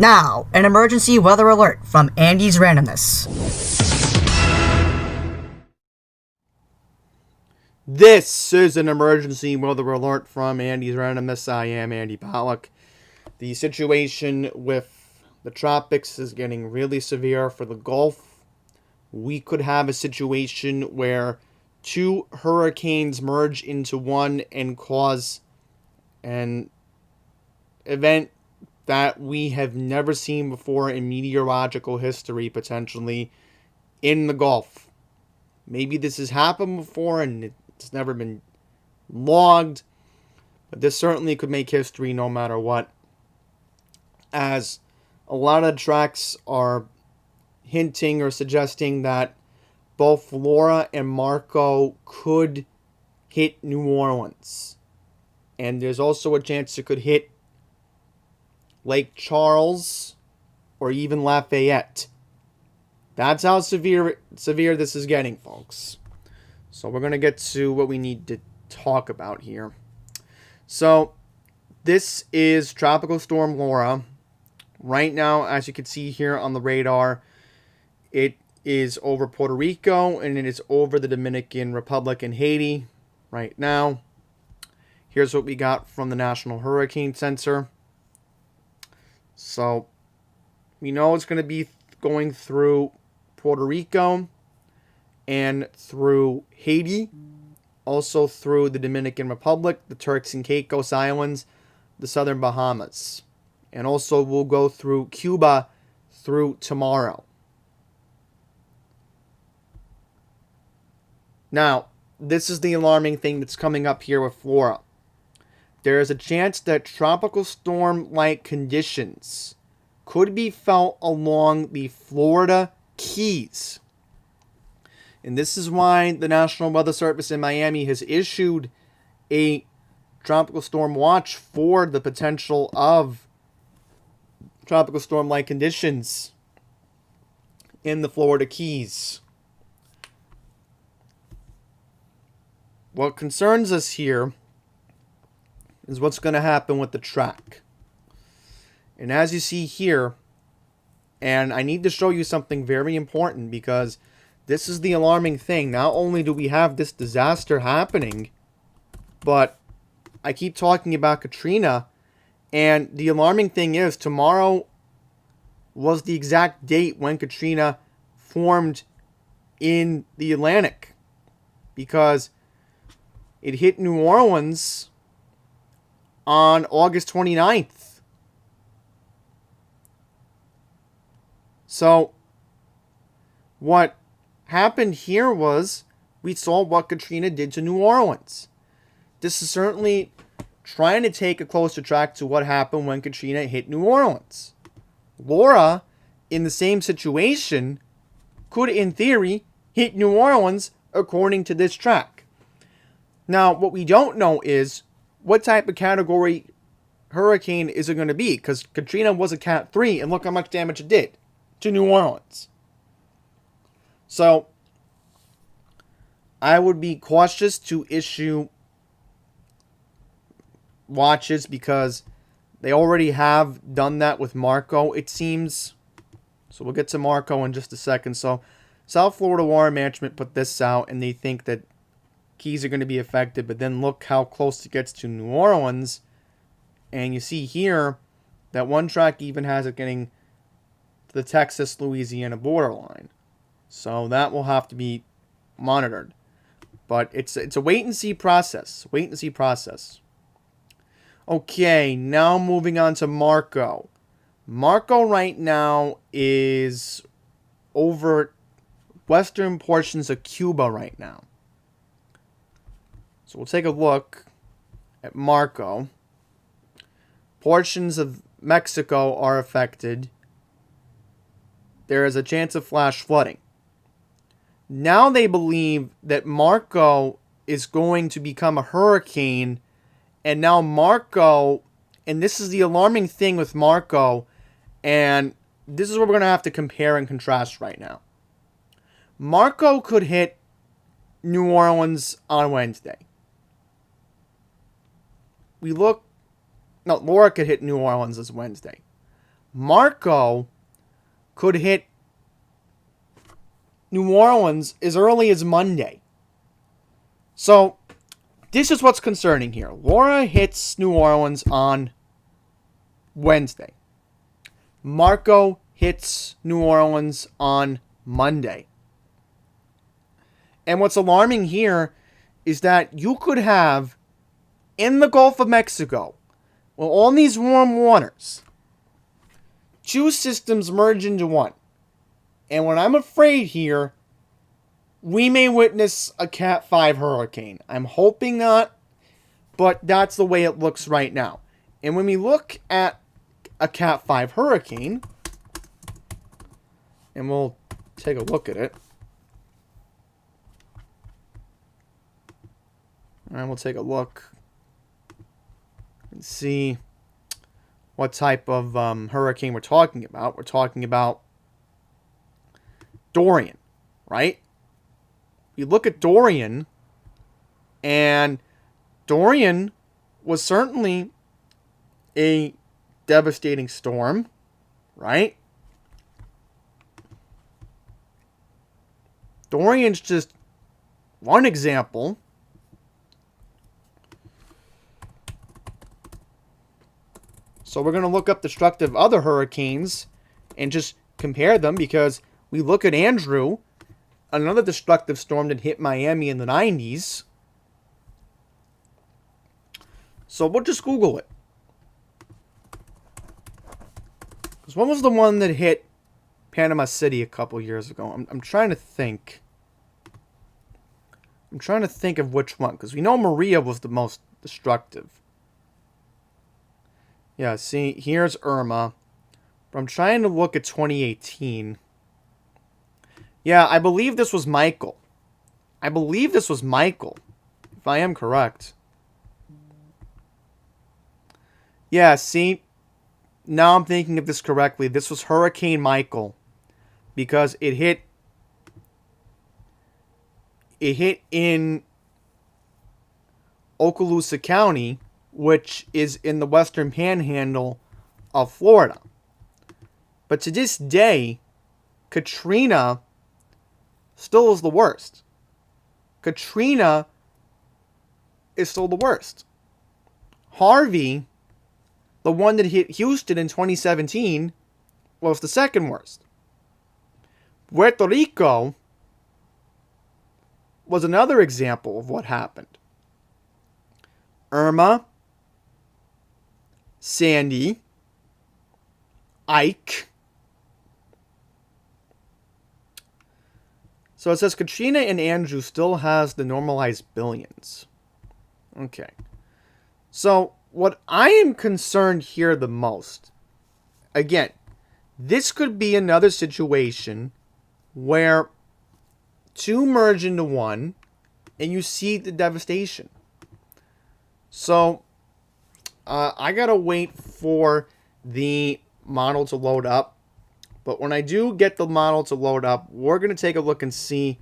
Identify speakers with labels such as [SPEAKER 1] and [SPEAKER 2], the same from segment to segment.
[SPEAKER 1] Now, an emergency weather alert from Andy's Randomness.
[SPEAKER 2] This is an emergency weather alert from Andy's Randomness. I am Andy Pollack. The situation with the tropics is getting really severe for the Gulf. We could have a situation where two hurricanes merge into one and cause an event that we have never seen before in meteorological history, potentially, in the Gulf. Maybe this has happened before and it's never been logged, but this certainly could make history no matter what, as a lot of tracks are hinting or suggesting that both Laura and Marco could hit New Orleans. And there's also a chance it could hit Lake Charles or even Lafayette. That's how severe this is getting, folks. So we're going to get to what we need to talk about here. So this is Tropical Storm Laura. Right now, as you can see here on the radar, it is over Puerto Rico and it is over the Dominican Republic and Haiti right now. Here's what we got from the National Hurricane Center. So we know it's going to be going through Puerto Rico and through Haiti, also through the Dominican Republic, the Turks and Caicos Islands, the Southern Bahamas, and also will go through Cuba through tomorrow. Now, this is the alarming thing that's coming up here with Flora. There is a chance that tropical storm-like conditions could be felt along the Florida Keys. And this is why the National Weather Service in Miami has issued a tropical storm watch for the potential of tropical storm-like conditions in the Florida Keys. What concerns us here is what's going to happen with the track. And as you see here, and I need to show you something very important because this is the alarming thing. Not only do we have this disaster happening, but I keep talking about Katrina, and the alarming thing is tomorrow was the exact date when Katrina formed in the Atlantic, because it hit New Orleans on August 29th. So what happened here was we saw what Katrina did to New Orleans. This is certainly trying to take a closer track to what happened when Katrina hit New Orleans. Laura, in the same situation, could, in theory, hit New Orleans according to this track. Now, what we don't know is what type of category hurricane is it going to be, because Katrina was a Cat 3, and look how much damage it did to New Orleans. So I would be cautious to issue watches because they already have done that with Marco, it seems. So we'll get to Marco in just a second. So South Florida Water Management put this out, and they think that Keys are going to be affected, but then look how close it gets to New Orleans. And you see here that one track even has it getting to the Texas-Louisiana borderline. So that will have to be monitored. But it's a wait-and-see process. Wait-and-see process. Okay, now moving on to Marco. Marco right now is over western portions of Cuba right now. So we'll take a look at Marco. Portions of Mexico are affected. There is a chance of flash flooding. Now they believe that Marco is going to become a hurricane, and now Marco, and this is the alarming thing with Marco, and this is what we're going to have to compare and contrast right now. Marco could hit New Orleans on Wednesday. Laura could hit New Orleans this Wednesday. Marco could hit New Orleans as early as Monday. So, this is what's concerning here. Laura hits New Orleans on Wednesday. Marco hits New Orleans on Monday. And what's alarming here is that you could have, in the Gulf of Mexico, well, on these warm waters, two systems merge into one. And what I'm afraid here, we may witness a Cat 5 hurricane. I'm hoping not, but that's the way it looks right now. And when we look at a Cat 5 hurricane, and we'll take a look at it. And we'll take a look and see what type of hurricane we're talking about. We're talking about Dorian, right? You look at Dorian, and Dorian was certainly a devastating storm, right? Dorian's just one example. So we're going to look up destructive other hurricanes and just compare them, because we look at Andrew, another destructive storm that hit Miami in the 90s. So we'll just Google it. Because when was the one that hit Panama City a couple years ago? I'm trying to think. I'm trying to think of which one, because we know Maria was the most destructive. Yeah, see, here's Irma. But I'm trying to look at 2018. Yeah, I believe this was Michael. If I am correct. Yeah, see, now I'm thinking of this correctly. This was Hurricane Michael, because it hit in Okaloosa County, which is in the western panhandle of Florida. But to this day, Katrina still is the worst. Katrina is still the worst. Harvey, the one that hit Houston in 2017, was the second worst. Puerto Rico was another example of what happened. Irma, Sandy, Ike. So it says Katrina and Andrew still has the normalized billions. Okay. So what I am concerned here the most, again, this could be another situation where two merge into one and you see the devastation. So I gotta wait for the model to load up. But when I do get the model to load up, we're going to take a look and see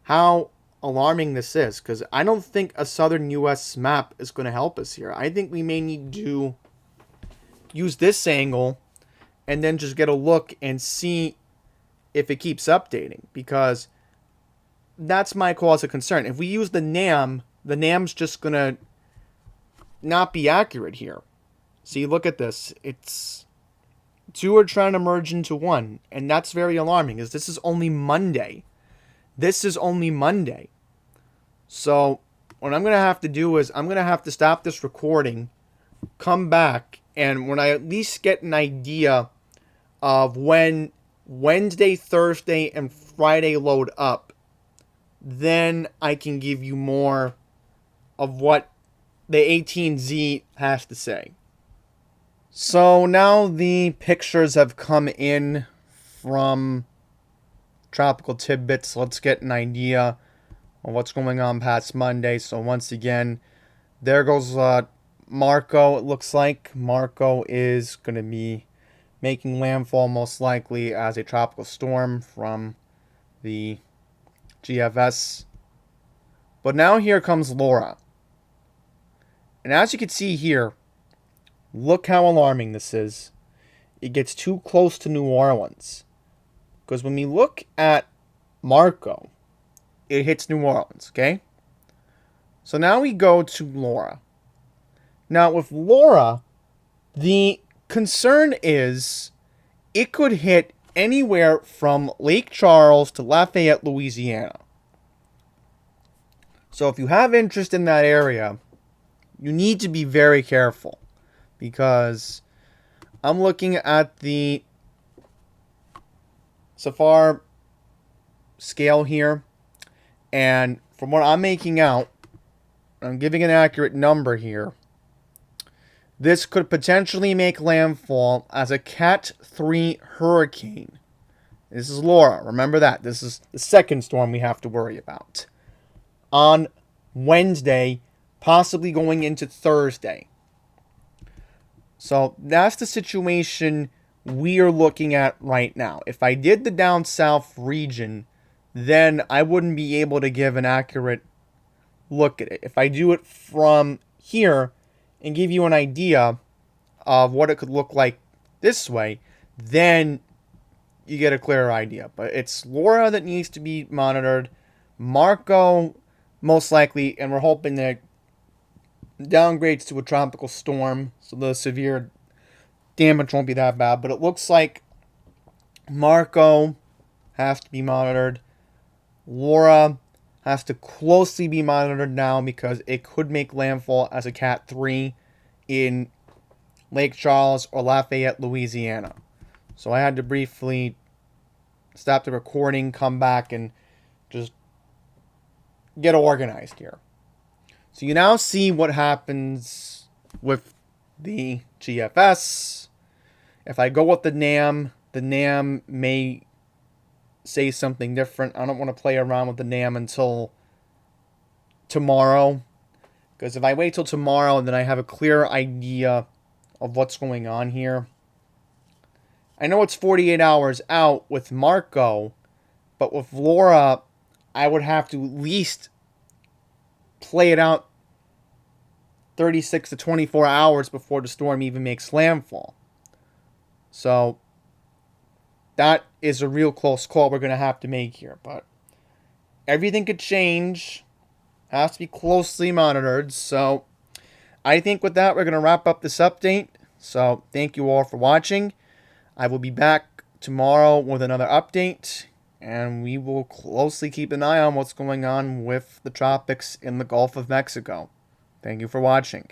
[SPEAKER 2] how alarming this is. Because I don't think a southern U.S. map is going to help us here. I think we may need to use this angle and then just get a look and see if it keeps updating. Because that's my cause of concern. If we use the NAM's just going to not be accurate here. See, look at this. It's... two are trying to merge into one, and that's very alarming, as this is only Monday. So what I'm going to have to do is I'm going to have to stop this recording, come back, and when I at least get an idea of when Wednesday, Thursday, and Friday load up, then I can give you more of what the 18Z has to say. So now the pictures have come in from Tropical Tidbits. Let's get an idea of what's going on past Monday. So once again, there goes Marco. It looks like Marco is going to be making landfall most likely as a tropical storm from the GFS. But now here comes Laura. And as you can see here, look how alarming this is. it gets too close to New Orleans. Because when we look at Marco, it hits New Orleans, okay? So now we go to Laura. Now with Laura, the concern is it could hit anywhere from Lake Charles to Lafayette, Louisiana. So if you have interest in that area, you need to be very careful, because I'm looking at the SAFAR scale here, and from what I'm making out, I'm giving an accurate number here, this could potentially make landfall as a Cat 3 hurricane. This is Laura. Remember that. This is the second storm we have to worry about. On Wednesday, possibly going into Thursday. So that's the situation we are looking at right now. If I did the down south region, then I wouldn't be able to give an accurate look at it. If I do it from here and give you an idea of what it could look like this way, then you get a clearer idea. But it's Laura that needs to be monitored. Marco, most likely, and we're hoping that downgrades to a tropical storm, so the severe damage won't be that bad. But it looks like Marco has to be monitored. Laura has to closely be monitored now, because it could make landfall as a Cat 3 in Lake Charles or Lafayette, Louisiana. So I had to briefly stop the recording, come back, and just get organized here. So you now see what happens with the GFS. If I go with the NAM may say something different. I don't want to play around with the NAM until tomorrow, because if I wait till tomorrow, then I have a clear idea of what's going on here. I know it's 48 hours out with Marco, but with Laura, I would have to at least play it out 36 to 24 hours before the storm even makes landfall. So that is a real close call we're going to have to make here. But everything could change. Has to be closely monitored. So I think with that, we're going to wrap up this update. So thank you all for watching. I will be back tomorrow with another update, and we will closely keep an eye on what's going on with the tropics in the Gulf of Mexico. Thank you for watching.